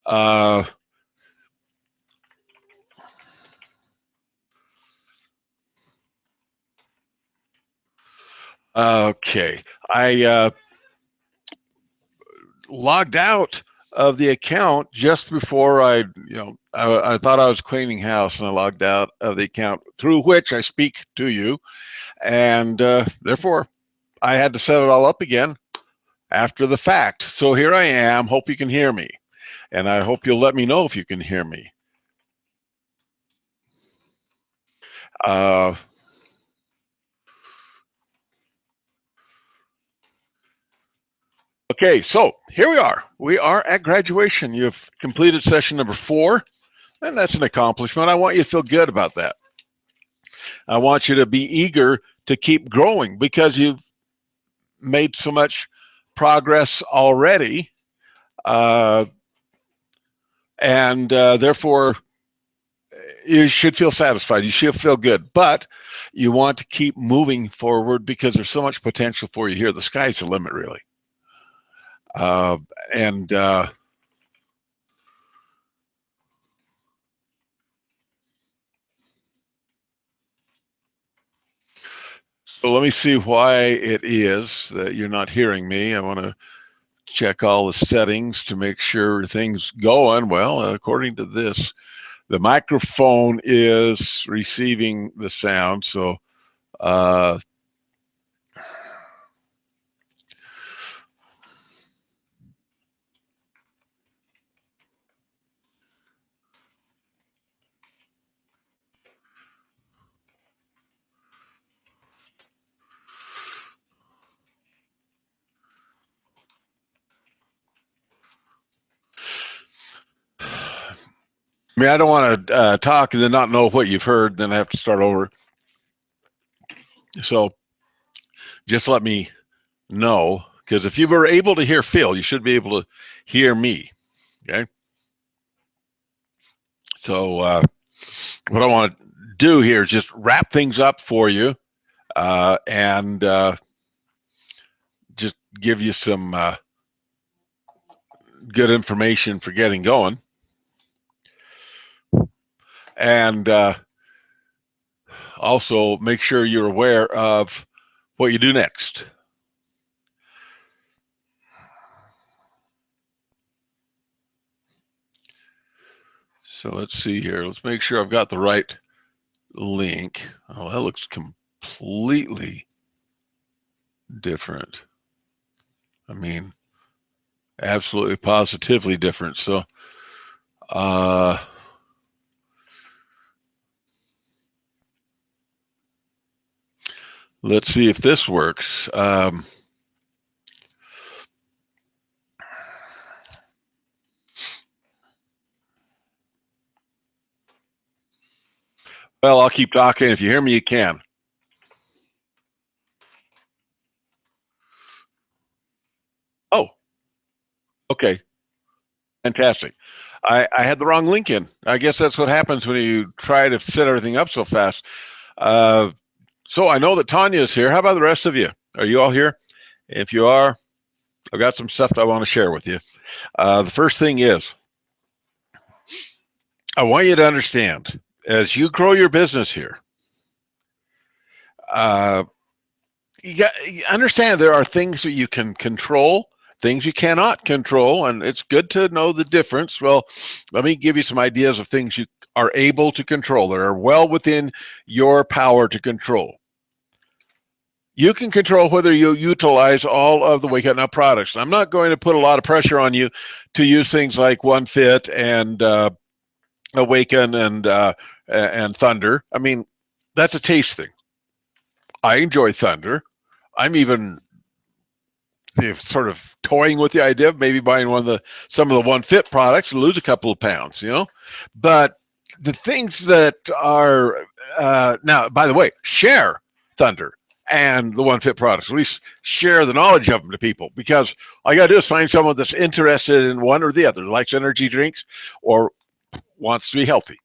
Uh, okay, I logged out of the account just before I thought I was cleaning house, and I logged out of the account through which I speak to you, and therefore I had to set it all up again after the fact. So here I am. Hope you can hear me, and I hope you'll let me know if you can hear me. Uh, okay, so here we are. We are at graduation. You've completed session number 4, and that's an accomplishment. I want you to feel good about that. I want you to be eager to keep growing because you've made so much progress already, uh, and therefore you should feel satisfied. You should feel good, but you want to keep moving forward because there's so much potential for you here. The sky's the limit, really. Uh, and So let me see why it is that you're not hearing me. I want to check all the settings to make sure everything's going. Well, according to this, the microphone is receiving the sound. So uh, I mean, I don't want to talk and then not know what you've heard. Then I have to start over. So just let me know, because if you were able to hear Phil, you should be able to hear me. Okay. So what I want to do here is just wrap things up for you, and just give you some good information for getting going. And also make sure you're aware of what you do next. So let's see here. Let's make sure I've got the right link. Oh, that looks completely different. I mean, absolutely positively different. So let's see if this works. Well, I'll keep talking. If you hear me, you can. Oh, okay. Fantastic. I had the wrong link in. I guess that's what happens when you try to set everything up so fast. Uh, so I know that Tanya is here. How about the rest of you? Are you all here? If you are, I've got some stuff that I want to share with you. The first thing is, I want you to understand, as you grow your business here, uh, you understand there are things that you can control, things you cannot control, and it's good to know the difference. Well, let me give you some ideas of things you are able to control that are well within your power to control. You can control whether you utilize all of the Wake Up Now products. I'm not going to put a lot of pressure on you to use things like OneFit and Awaken and Thunder. I mean, that's a taste thing. I enjoy Thunder. I'm even sort of toying with the idea of maybe buying some of the OneFit products and lose a couple of pounds, But the things that are now, by the way, share Thunder and the OneFit products. At least share the knowledge of them to people, because all you got to do is find someone that's interested in one or the other, likes energy drinks or wants to be healthy.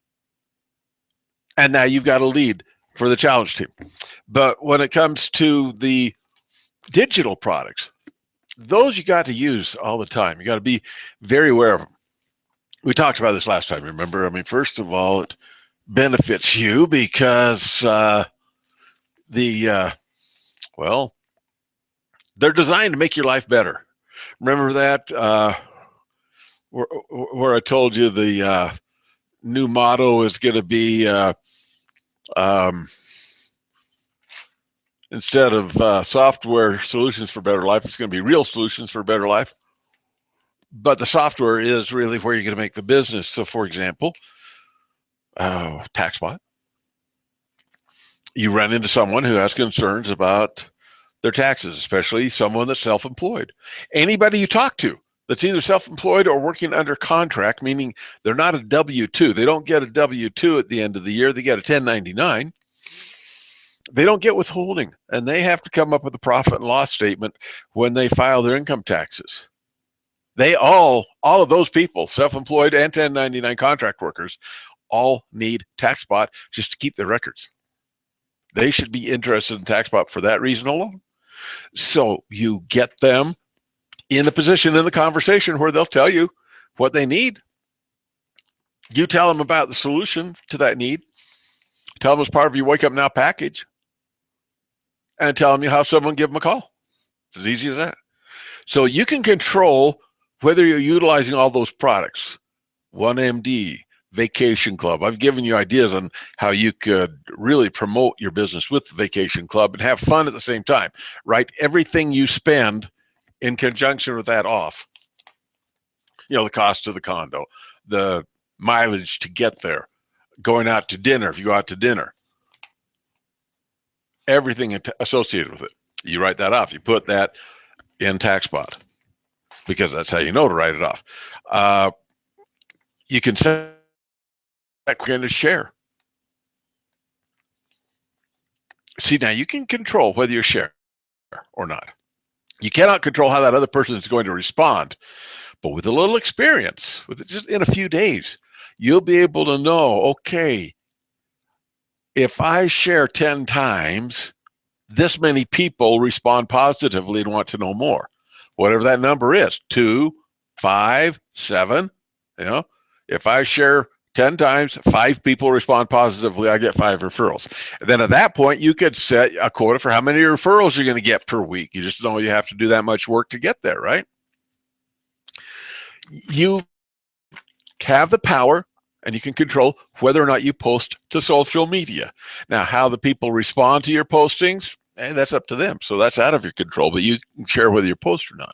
And now you've got a lead for the challenge team. But when it comes to the digital products, those you got to use all the time. You got to be very aware of them. We talked about this last time, remember? I mean, first of all, it benefits you because the well, they're designed to make your life better. Remember that where I told you the new motto is going to be um, instead of software solutions for better life, it's going to be real solutions for a better life. But the software is really where you're going to make the business. So, for example, TaxBot, you run into someone who has concerns about their taxes, especially someone that's self-employed. Anybody you talk to that's either self-employed or working under contract, meaning they're not a W-2. They don't get a W-2 at the end of the year. They get a 1099. They don't get withholding, and they have to come up with a profit and loss statement when they file their income taxes. They all of those people, self-employed and 1099 contract workers, all need TaxBot just to keep their records. They should be interested in TaxBot for that reason alone. So you get them in a position in the conversation where they'll tell you what they need. You tell them about the solution to that need. Tell them it's part of your Wake Up Now package. And tell them you have someone give them a call. It's as easy as that. So you can control whether you're utilizing all those products. 1MD, Vacation Club. I've given you ideas on how you could really promote your business with the Vacation Club and have fun at the same time. Write everything you spend in conjunction with that off. You know, the cost of the condo, the mileage to get there, going out to dinner if you go out to dinner, everything associated with it. You write that off. You put that in TaxBot because that's how you know to write it off. You can set that we're going to share. See, now you can control whether you share or not. You cannot control how that other person is going to respond, but with a little experience, with just in a few days, you'll be able to know, okay, if I share 10 times, this many people respond positively and want to know more. Whatever that number is, 2, 5, 7, you know, if I share 10 times, 5 people respond positively, I get 5 referrals. And then at that point, you could set a quota for how many referrals you're going to get per week. You just know you have to do that much work to get there, right? You have the power and you can control whether or not you post to social media. Now, how the people respond to your postings, that's up to them. So that's out of your control, but you can share whether you post or not.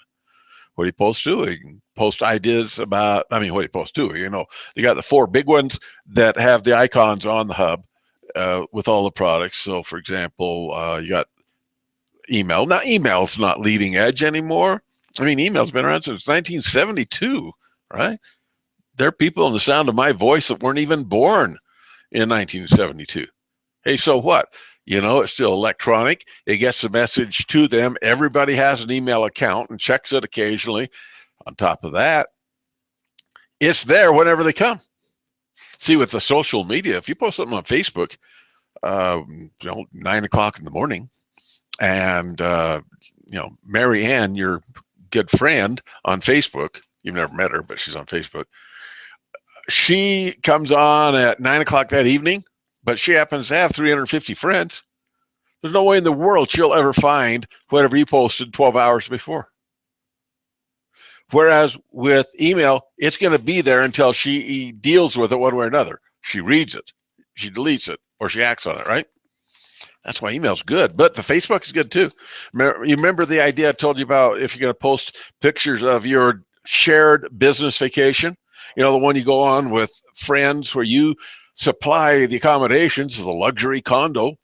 What do you post to? You can post ideas about, what do you post to? You know, you got the 4 big ones that have the icons on the hub with all the products. So for example, you got email. Now email's not leading edge anymore. Email's been around since 1972, right? There are people in the sound of my voice that weren't even born in 1972. Hey, so what? You know, it's still electronic. It gets the message to them. Everybody has an email account and checks it occasionally. On top of that, it's there whenever they come. See, with the social media, if you post something on Facebook, 9 o'clock in the morning, and, Mary Ann, your good friend on Facebook, you've never met her, but she's on Facebook. She comes on at 9 o'clock that evening, but she happens to have 350 friends. There's no way in the world she'll ever find whatever you posted 12 hours before. Whereas with email, it's going to be there until she deals with it one way or another. She reads it, she deletes it, or she acts on it, right? That's why email's good, but the Facebook is good too. You remember the idea I told you about if you're going to post pictures of your shared business vacation? You know, the one you go on with friends where you supply the accommodations, the luxury condo,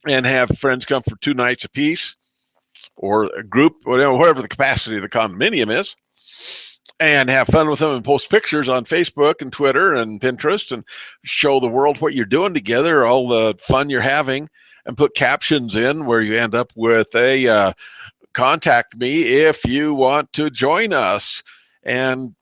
and have friends come for 2 nights apiece, or a group, whatever the capacity of the condominium is, and have fun with them and post pictures on Facebook and Twitter and Pinterest and show the world what you're doing together, all the fun you're having, and put captions in where you end up with a contact me if you want to join us. And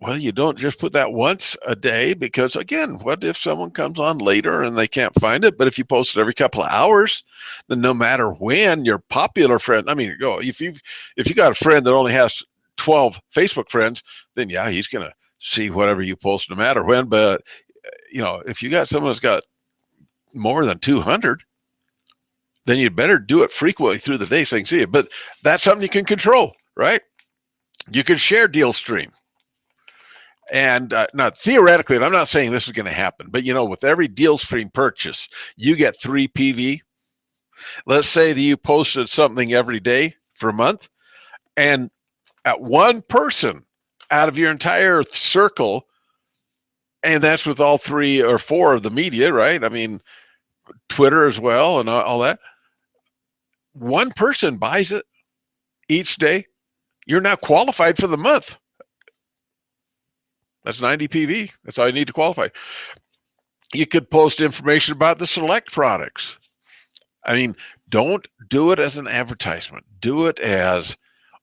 well, you don't just put that once a day, because again, what if someone comes on later and they can't find it? But if you post it every couple of hours, then no matter when, your popular friend, if you got a friend that only has 12 Facebook friends, then yeah, he's going to see whatever you post no matter when. But if you got someone that's got more than 200, then you better do it frequently through the day so they can see it. But that's something you can control, right? You can share deal stream. And not theoretically, and I'm not saying this is going to happen, but with every deal stream purchase, you get 3 PV. Let's say that you posted something every day for a month, and at one person out of your entire circle, and that's with all 3 or 4 of the media, right? I mean, Twitter as well and all that. One person buys it each day, you're now qualified for the month. That's 90 PV. That's all you need to qualify. You could post information about the select products. I mean, don't do it as an advertisement. Do it as,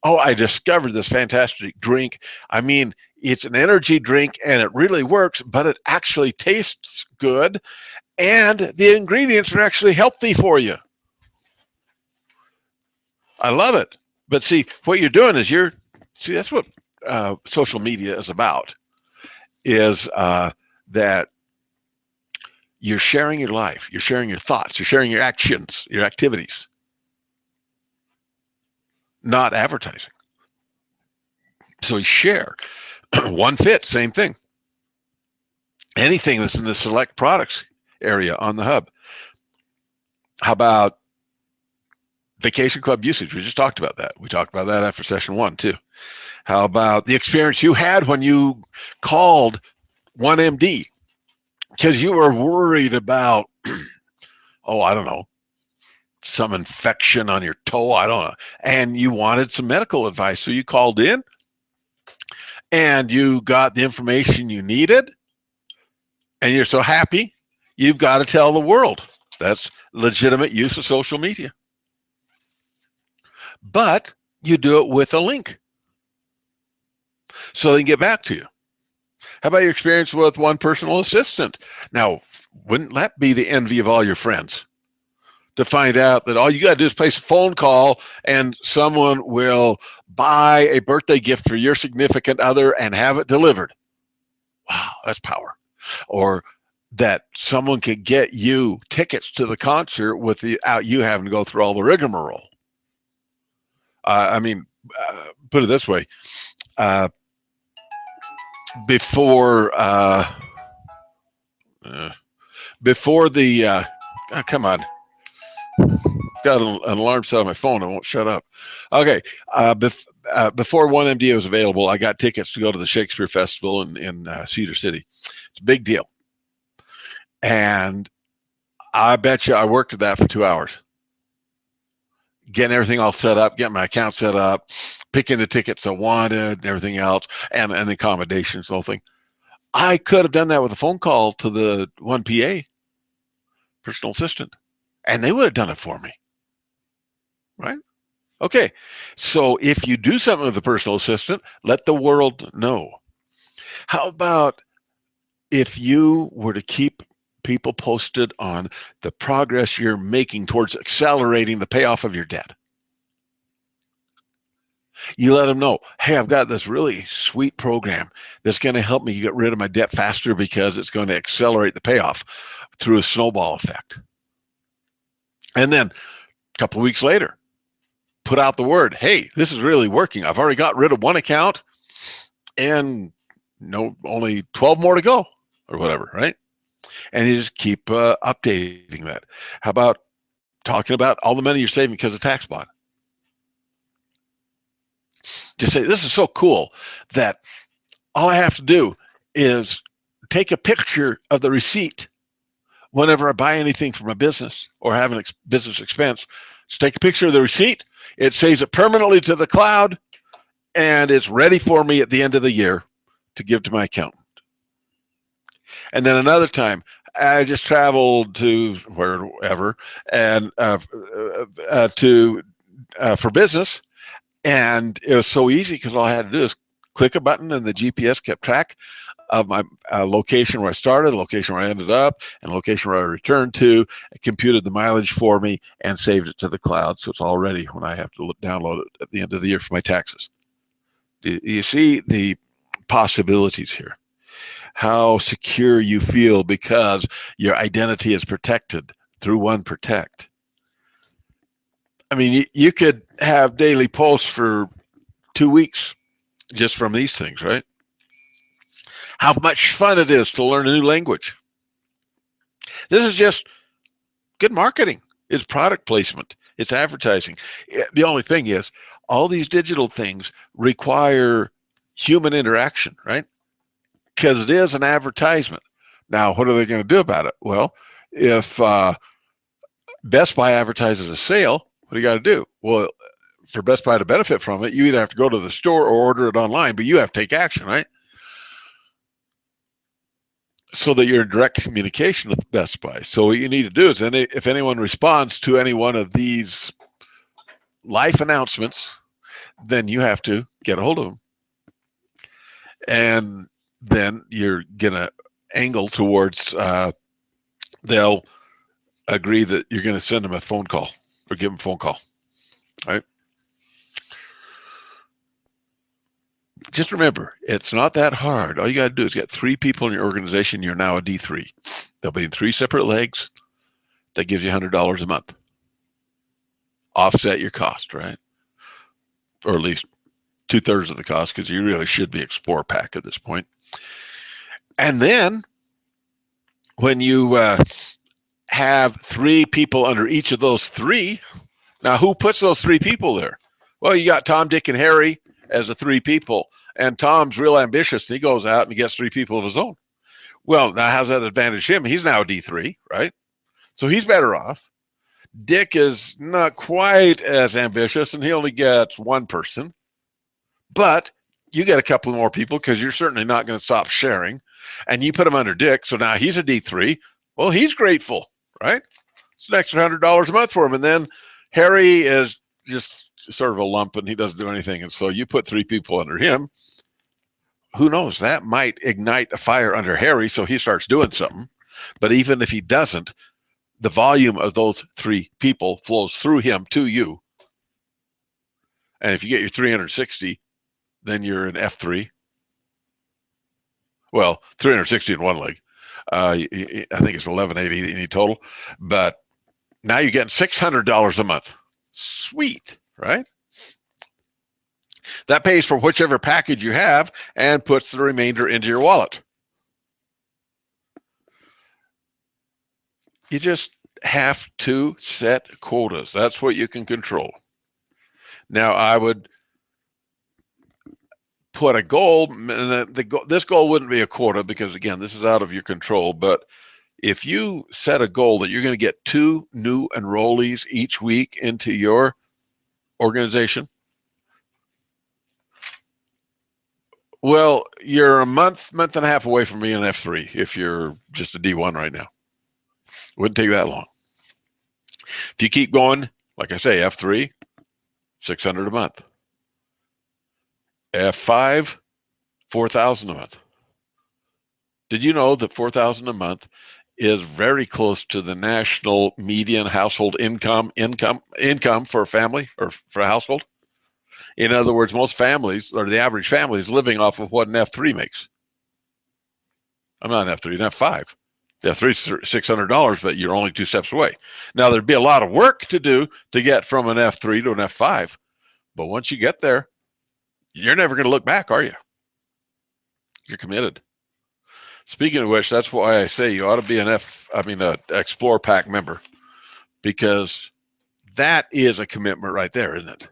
oh, I discovered this fantastic drink. I mean, it's an energy drink and it really works, but it actually tastes good and the ingredients are actually healthy for you. I love it. But see, what you're doing is that's what social media is about, is that you're sharing your life, you're sharing your thoughts, you're sharing your actions, your activities, not advertising. So you share. OneFit, same thing. Anything that's in the select products area on the hub. How about vacation club usage? We just talked about that. We talked about that after session 1 too. How about the experience you had when you called 1MD because you were worried about, oh, I don't know, some infection on your toe, I don't know, and you wanted some medical advice. So you called in and you got the information you needed and you're so happy, you've got to tell the world. That's legitimate use of social media. But you do it with a link so they can get back to you. How about your experience with one personal assistant? Now, wouldn't that be the envy of all your friends to find out that all you got to do is place a phone call and someone will buy a birthday gift for your significant other and have it delivered? Wow, that's power. Or that someone could get you tickets to the concert without you having to go through all the rigmarole. I mean, put it this way. Before the come on, got an alarm set on my phone. I won't shut up. Okay, before 1MD was available, I got tickets to go to the Shakespeare Festival in Cedar City. It's a big deal, and I bet you I worked at that for 2 hours, getting everything all set up, getting my account set up, picking the tickets I wanted, and everything else, and the accommodations, the whole thing. I could have done that with a phone call to the 1PA, personal assistant, and they would have done it for me, right? Okay, so if you do something with the personal assistant, let the world know. How about if you were to keep people posted on the progress you're making towards accelerating the payoff of your debt? You let them know, hey, I've got this really sweet program that's going to help me get rid of my debt faster because it's going to accelerate the payoff through a snowball effect. And then a couple of weeks later, put out the word, hey, this is really working. I've already got rid of one account and only 12 more to go or whatever, right? And you just keep updating that. How about talking about all the money you're saving because of TaxBot? Just say, this is so cool that all I have to do is take a picture of the receipt whenever I buy anything for my business or have a business expense. Just take a picture of the receipt. It saves it permanently to the cloud, and it's ready for me at the end of the year to give to my accountant. And then another time, I just traveled to wherever and for business. And it was so easy because all I had to do is click a button and the GPS kept track of my location where I started, the location where I ended up, and the location where I returned to. It computed the mileage for me and saved it to the cloud. So it's all ready when I have to download it at the end of the year for my taxes. Do you see the possibilities here. How secure you feel because your identity is protected through OneProtect. I mean, you could have daily posts for 2 weeks just from these things, right? How much fun it is to learn a new language. This is just good marketing. It's product placement. It's advertising. The only thing is, all these digital things require human interaction, right? Because it is an advertisement. Now, what are they going to do about it? Well, if Best Buy advertises a sale, what do you got to do? Well, for Best Buy to benefit from it, you either have to go to the store or order it online, but you have to take action, right? So that you're in direct communication with Best Buy. So what you need to do is, if anyone responds to any one of these life announcements, then you have to get a hold of them. And then you're going to angle towards, they'll agree that you're going to send them a phone call or give them a phone call, right? Just remember, it's not that hard. All you got to do is get 3 people in your organization. You're now a D3. They'll be in 3 separate legs. That gives you $100 a month. Offset your cost, right? Or at least 2/3 of the cost, because you really should be XplorPak at this point. And then when you have 3 people under each of those 3, now who puts those 3 people there? Well, you got Tom, Dick, and Harry as the 3 people, and Tom's real ambitious, and he goes out and he gets 3 people of his own. Well, now how's that advantage him? He's now a D3, right? So he's better off. Dick is not quite as ambitious, and he only gets 1 person, but you get a couple more people because you're certainly not going to stop sharing, and you put him under Dick, so now he's a D3. Well, he's grateful, right? It's an extra $100 a month for him. And then Harry is just sort of a lump and he doesn't do anything. And so you put 3 people under him. Who knows? That might ignite a fire under Harry, so he starts doing something. But even if he doesn't, the volume of those 3 people flows through him to you. And if you get your 360, then you're an F3. Well, 360 in one leg. I think it's 1180 in total. But now you're getting $600 a month. Sweet, right? That pays for whichever package you have and puts the remainder into your wallet. You just have to set quotas. That's what you can control. Now, I would put a goal, and this goal wouldn't be a quota because, again, this is out of your control. But if you set a goal that you're going to get 2 new enrollees each week into your organization, well, you're a month and a half away from being an F3 if you're just a D1 right now. Wouldn't take that long. If you keep going, like I say, F3, $600 a month. F5, $4,000 a month. Did you know that $4,000 a month is very close to the national median household income for a family or for a household? In other words, most families, or the average family, is living off of what an F3 makes. I'm not an F3, an F5. The F3 is $600, but you're only 2 steps away. Now, there'd be a lot of work to do to get from an F3 to an F5, but once you get there, you're never going to look back, are you? You're committed. Speaking of which, that's why I say you ought to be an XplorPak member, because that is a commitment right there, isn't it?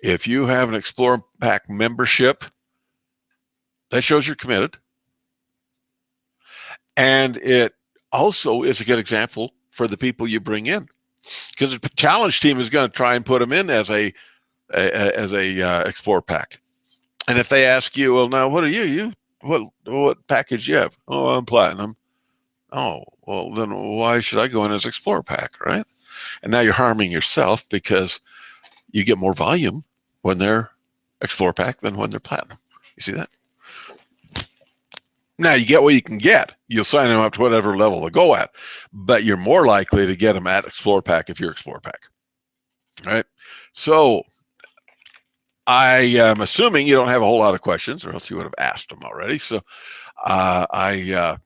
If you have an XplorPak membership, that shows you're committed. And it also is a good example for the people you bring in, because the challenge team is going to try and put them in as a XplorPak. And if they ask you, well, now what are you? What package do you have? Oh, I'm Platinum. Oh, well, then why should I go in as XplorPak, right? And now you're harming yourself because you get more volume when they're XplorPak than when they're Platinum. You see that? Now, you get what you can get. You'll sign them up to whatever level they go at, but you're more likely to get them at XplorPak if you're XplorPak, right? So I am assuming you don't have a whole lot of questions, or else you would have asked them already. So I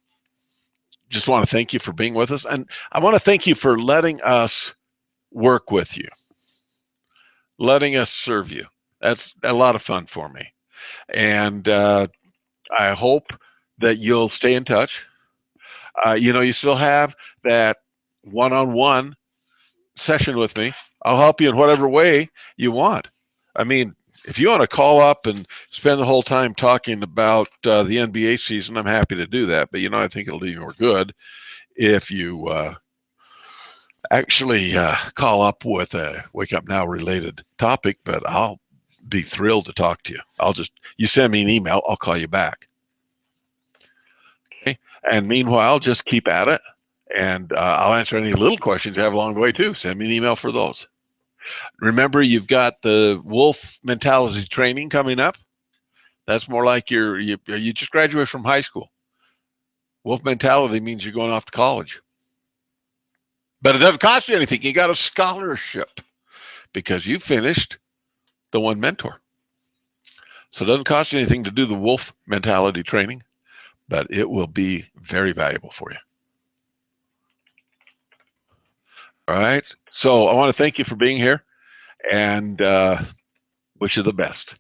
just want to thank you for being with us. And I want to thank you for letting us work with you, letting us serve you. That's a lot of fun for me. And I hope that you'll stay in touch. You still have that one-on-one session with me. I'll help you in whatever way you want. I mean, if you want to call up and spend the whole time talking about the NBA season, I'm happy to do that. But I think it'll do you more good if you actually call up with a Wake Up Now related topic. But I'll be thrilled to talk to you. You send me an email, I'll call you back. Okay. And meanwhile, just keep at it. And I'll answer any little questions you have along the way too. Send me an email for those. Remember, you've got the Wolf Mentality training coming up. That's more like you just graduated from high school. Wolf Mentality means you're going off to college. But it doesn't cost you anything. You got a scholarship because you finished the One Mentor. So it doesn't cost you anything to do the Wolf Mentality training, but it will be very valuable for you. All right. So I want to thank you for being here and wish you the best.